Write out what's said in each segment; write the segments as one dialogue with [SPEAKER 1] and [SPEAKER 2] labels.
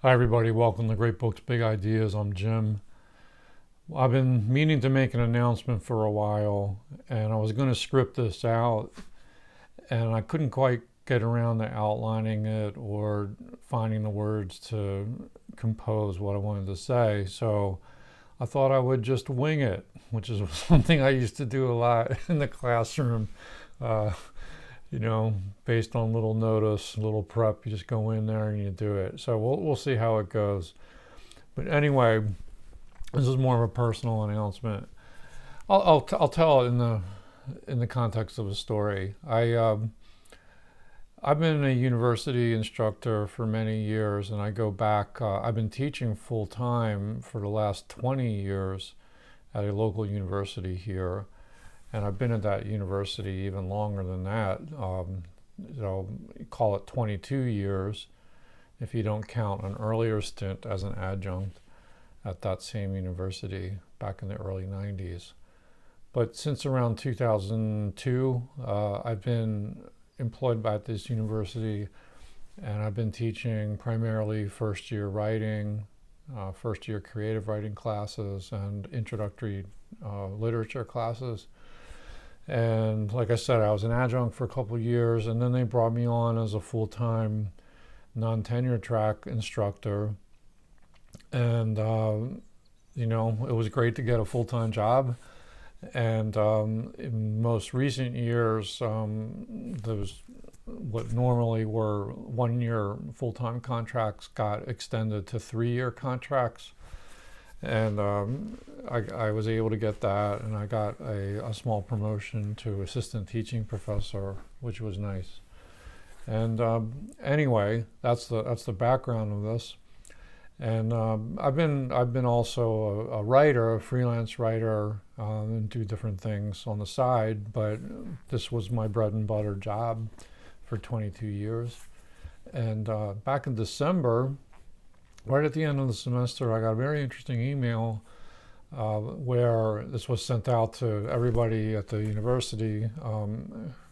[SPEAKER 1] Hi, everybody. Welcome to Great Books, Big Ideas. I'm Jim. I've been meaning to make an announcement for a while, and I was going to script this out, and I couldn't quite get around to outlining it or finding the words to compose what I wanted to say. So I thought I would just wing it, which is something I used to do a lot in the classroom. Uh, you know, Based on little notice, little prep, you just go in there and you do it. So we'll see how it goes. But anyway, this is more of a personal announcement. I'll tell it in the context of a story. I've been a university instructor for many years, and I go back. I've been teaching full time for the last 20 years at a local university here, and I've been at that university even longer than that. Call it 22 years if you don't count an earlier stint as an adjunct at that same university back in the early 90s. But since around 2002, I've been employed by this university, and I've been teaching primarily first year writing, first year creative writing classes, and introductory literature classes. And like I said, I was an adjunct for a couple of years, and then they brought me on as a full time non tenure track instructor. And, it was great to get a full time job. And in most recent years, those what normally were 1 year full time contracts got extended to 3 year contracts. And I was able to get that, and I got a small promotion to assistant teaching professor, which was nice. And anyway, that's the background of this. And I've been also a writer, a freelance writer, and do different things on the side. But this was my bread and butter job for 22 years. And back in December, right at the end of the semester, I got a very interesting email where this was sent out to everybody at the university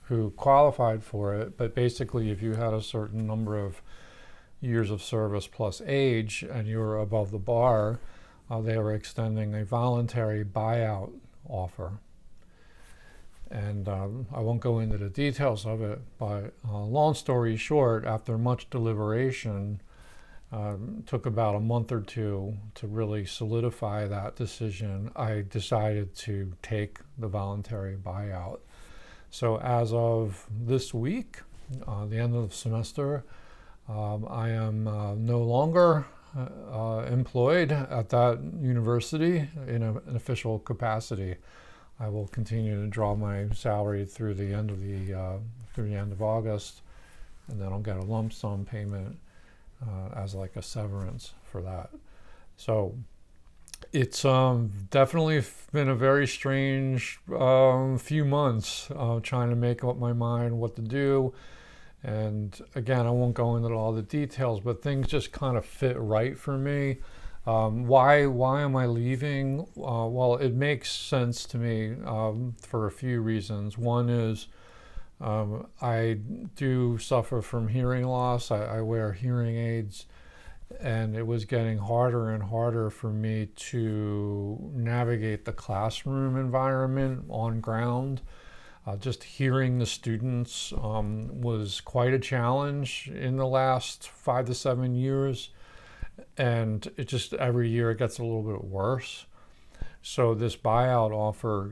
[SPEAKER 1] who qualified for it. But basically, if you had a certain number of years of service plus age and you were above the bar, they were extending a voluntary buyout offer. And I won't go into the details of it, but long story short, after much deliberation, took about a month or two to really solidify that decision. I decided to take the voluntary buyout. So as of this week, the end of the semester, I am no longer employed at that university in an official capacity. I will continue to draw my salary through the end of August, and then I'll get a lump sum payment as like a severance for that. So it's definitely been a very strange few months trying to make up my mind what to do. And again, I won't go into all the details, but things just kind of fit right for me. Why am I leaving? Well, it makes sense to me for a few reasons. One is I do suffer from hearing loss. I wear hearing aids, and it was getting harder and harder for me to navigate the classroom environment on ground. Just hearing the students was quite a challenge in the last 5 to 7 years, and it just every year it gets a little bit worse. So this buyout offer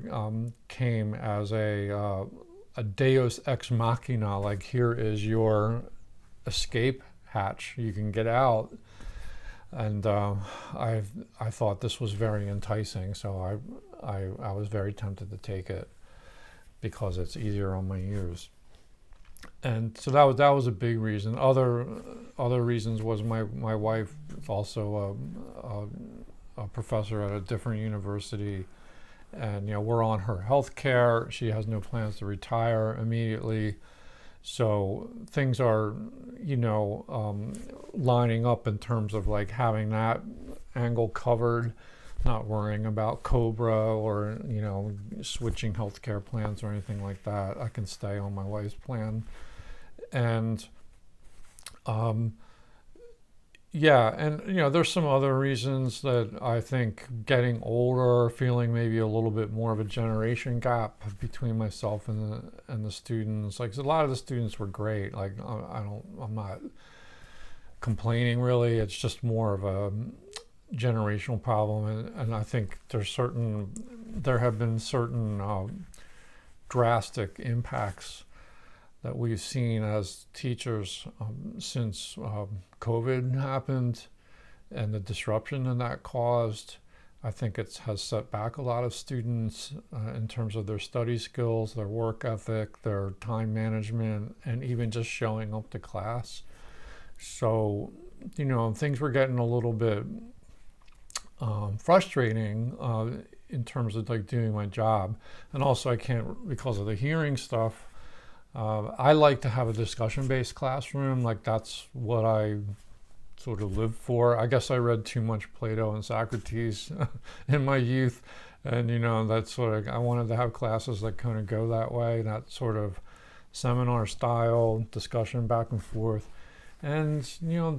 [SPEAKER 1] came as a Deus ex machina, like here is your escape hatch, you can get out. And I thought this was very enticing, so I was very tempted to take it because it's easier on my ears. And so that was a big reason. Other reasons was my wife is also a professor at a different university, and we're on her health care. She has no plans to retire immediately, so things are lining up in terms of like having that angle covered, not worrying about Cobra or switching healthcare plans or anything like that. I can stay on my wife's plan. And Yeah, and there's some other reasons that I think getting older, feeling maybe a little bit more of a generation gap between myself and the students. Like a lot of the students were great. Like I'm not complaining really. It's just more of a generational problem, and I think there have been certain drastic impacts that we've seen as teachers since COVID happened and the disruption that caused. I think it has set back a lot of students in terms of their study skills, their work ethic, their time management, and even just showing up to class. So, things were getting a little bit frustrating in terms of like doing my job. And also I can't, because of the hearing stuff, I like to have a discussion-based classroom. Like that's what I sort of lived for. I guess I read too much Plato and Socrates in my youth, and that's sort of, I wanted to have classes that kind of go that way, that sort of seminar style discussion back and forth. And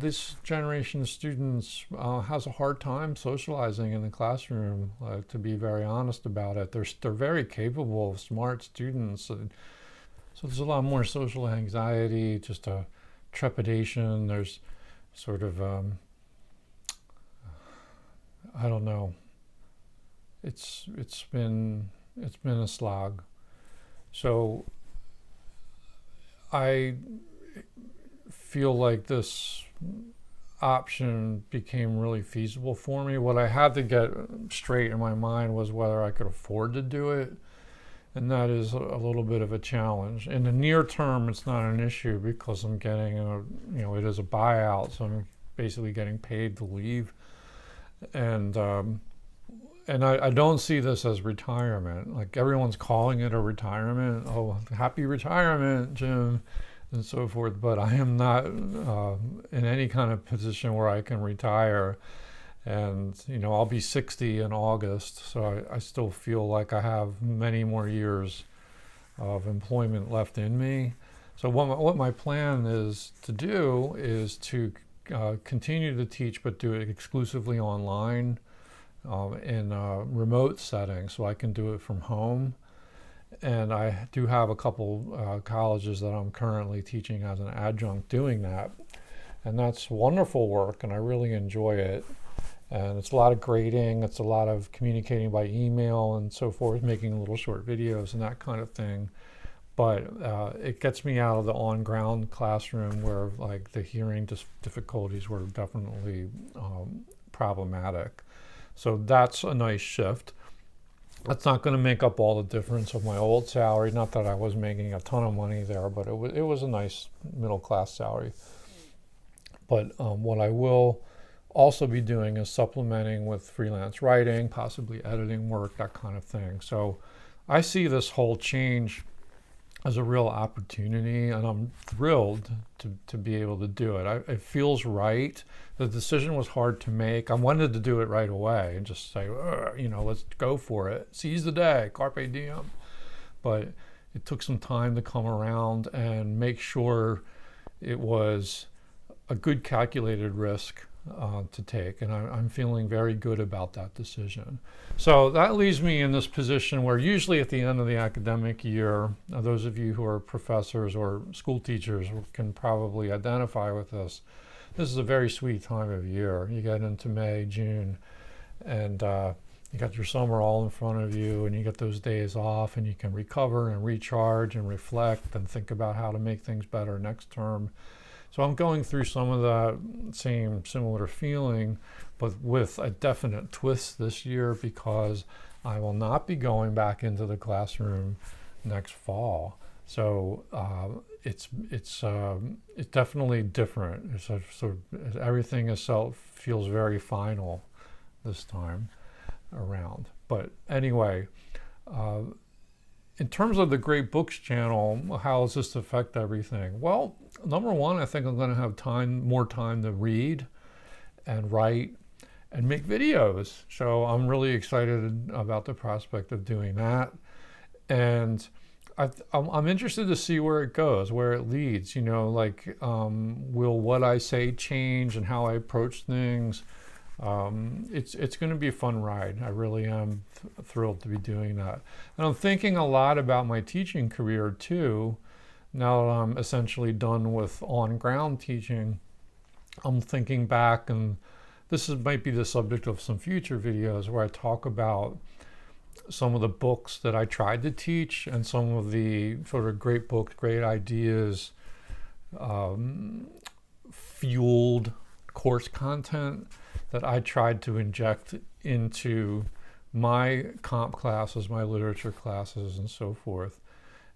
[SPEAKER 1] this generation of students has a hard time socializing in the classroom. To be very honest about it, they're very capable, smart students. So there's a lot more social anxiety, just a trepidation. There's sort of, I don't know. It's been a slog. So I feel like this option became really feasible for me. What I had to get straight in my mind was whether I could afford to do it. And that is a little bit of a challenge. In the near term, it's not an issue because I'm getting it is a buyout, so I'm basically getting paid to leave. And I don't see this as retirement. Like everyone's calling it a retirement. Oh, happy retirement, Jim, and so forth. But I am not in any kind of position where I can retire. And I'll be 60 in August, so I still feel like I have many more years of employment left in me. So what my plan is to do is to continue to teach, but do it exclusively online in a remote setting, so I can do it from home. And I do have a couple colleges that I'm currently teaching as an adjunct doing that, and that's wonderful work, and I really enjoy it. And it's a lot of grading, it's a lot of communicating by email and so forth, making little short videos and that kind of thing. But it gets me out of the on-ground classroom where like the hearing difficulties were definitely problematic. So that's a nice shift. That's not going to make up all the difference of my old salary. Not that I was making a ton of money there, but it was a nice middle-class salary. But what I will also be doing is supplementing with freelance writing, possibly editing work, that kind of thing. So I see this whole change as a real opportunity, and I'm thrilled to be able to do it. It feels right. The decision was hard to make. I wanted to do it right away and just say, let's go for it. Seize the day, carpe diem. But it took some time to come around and make sure it was a good calculated risk to take, and I'm feeling very good about that decision. So that leaves me in this position where usually at the end of the academic year, those of you who are professors or school teachers can probably identify with this. This is a very sweet time of year. You get into May, June, and you got your summer all in front of you, and you get those days off, and you can recover and recharge and reflect and think about how to make things better next term. So I'm going through some of that same similar feeling, but with a definite twist this year because I will not be going back into the classroom next fall. So it's definitely different. It's sort of, everything feels very final this time around. But anyway. In terms of the Great Books channel, how does this affect everything? Well, number one, I think I'm going to have more time to read and write and make videos. So I'm really excited about the prospect of doing that. And I'm interested to see where it goes, where it leads. You know, like, will what I say change and how I approach things? It's going to be a fun ride. I really am thrilled to be doing that. And I'm thinking a lot about my teaching career too. Now that I'm essentially done with on-ground teaching, I'm thinking back, and might be the subject of some future videos where I talk about some of the books that I tried to teach and some of the sort of great books, great ideas, fueled course content that I tried to inject into my comp classes, my literature classes, and so forth.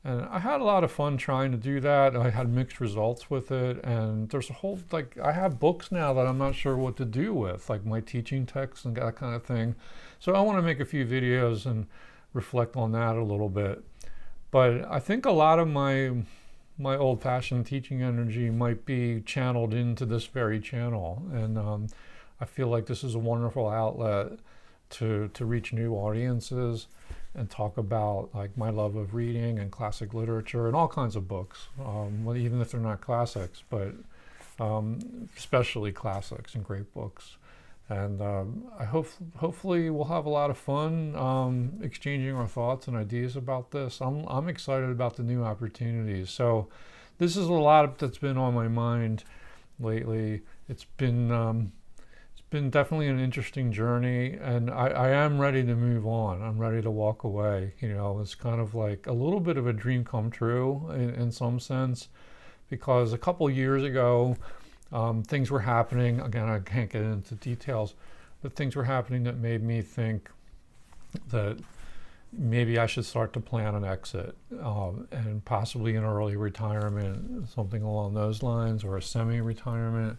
[SPEAKER 1] And I had a lot of fun trying to do that. I had mixed results with it. And there's a whole, like, I have books now that I'm not sure what to do with, like my teaching texts and that kind of thing. So I want to make a few videos and reflect on that a little bit. But I think a lot of my old-fashioned teaching energy might be channeled into this very channel. And I feel like this is a wonderful outlet to reach new audiences and talk about, like, my love of reading and classic literature and all kinds of books, even if they're not classics, but especially classics and great books. And hopefully we'll have a lot of fun exchanging our thoughts and ideas about this. I'm excited about the new opportunities. So this is a lot that's been on my mind lately. It's been definitely an interesting journey, and I am ready to move on. I'm ready to walk away. You know, it's kind of like a little bit of a dream come true in some sense, because a couple years ago, things were happening. Again, I can't get into details, but things were happening that made me think that maybe I should start to plan an exit, and possibly an early retirement, something along those lines, or a semi-retirement.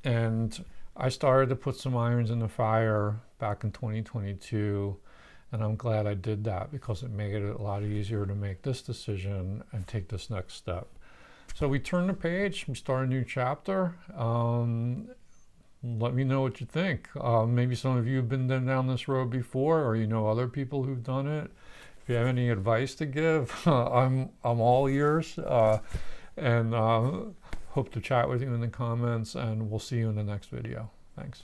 [SPEAKER 1] And I started to put some irons in the fire back in 2022, and I'm glad I did that, because it made it a lot easier to make this decision and take this next step. So we turn the page, we start a new chapter. Let me know what you think. Maybe some of you have been down this road before, or you know other people who've done it. If you have any advice to give, I'm all ears, and hope to chat with you in the comments, and we'll see you in the next video. Thanks.